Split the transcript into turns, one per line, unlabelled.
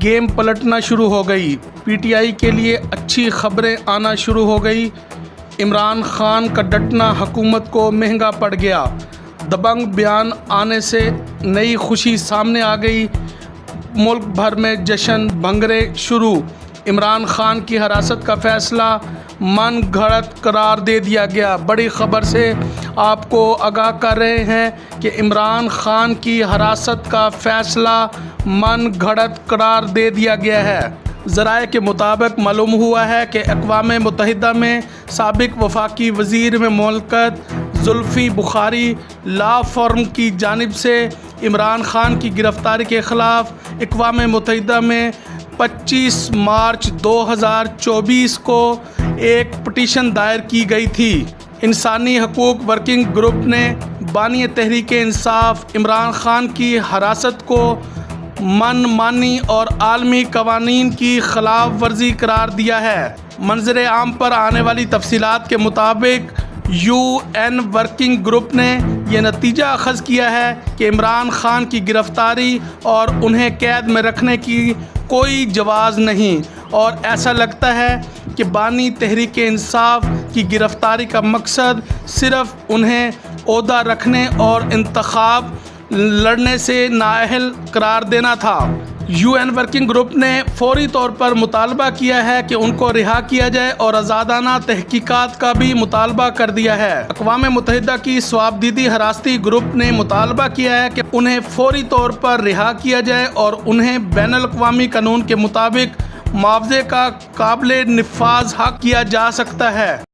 Game पलटना शुरू हो गई। पीटीआई के लिए अच्छी खबरें आना शुरू हो गई। इमरान खान का डटना हुकूमत को महंगा पड़ गया। दबंग बयान आने से नई खुशी सामने आ गई। मुल्क भर में जश्न भंगरे शुरू। इमरान खान की हिरासत का फैसला मन घड़त करार दे दिया गया। बड़ी खबर से आपको आगाह कर रहे हैं कि इमरान खान की हिरासत का फैसला मन घड़त करार दे दिया गया है। ज़राए के मुताबिक मालूम हुआ है कि अक़वाम मुत्तहिदा में साबिक़ वफाकी वज़ीर मुमलिकत जुल्फ़ी बुखारी लॉ फर्म की जानिब से इमरान खान की गिरफ़्तारी के ख़िलाफ़ अक़वाम मुत्तहिदा में 25 मार्च 2024 को एक पटिशन दायर की गई थी। इंसानी हकूक़ वर्किंग ग्रुप ने बानी तहरीक इंसाफ इमरान खान की हिरासत को मनमानी और आलमी कवानीन की खिलाफ वर्जी करार दिया है। मंजर आम पर आने वाली तफसीलात के मुताबिक UN वर्किंग ग्रुप ने यह नतीजा अखज़ किया है कि इमरान खान की गिरफ़्तारी और उन्हें कैद में रखने की कोई जवाज़ नहीं, और ऐसा लगता है कि बानी तहरीक इंसाफ की गिरफ़्तारी का मकसद सिर्फ़ उन्हें ओहदा रखने और इंतखाब लड़ने से नाअहल करार देना था। UN वर्किंग ग्रुप ने फौरी तौर पर मुतालबा किया है कि उनको रिहा किया जाए और आज़ादाना तहकीकात का भी मुतालबा कर दिया है। अक़वाम मुत्तहिदा की स्वाबदीदी हिरासती ग्रुप ने मुतालबा किया है कि उन्हें फौरी तौर पर रिहा किया जाए और उन्हें बैनुल अक़वामी कानून के मुताबिक मुआवजे का काबिल निफ़ाज़ हक़ किया जा सकता है।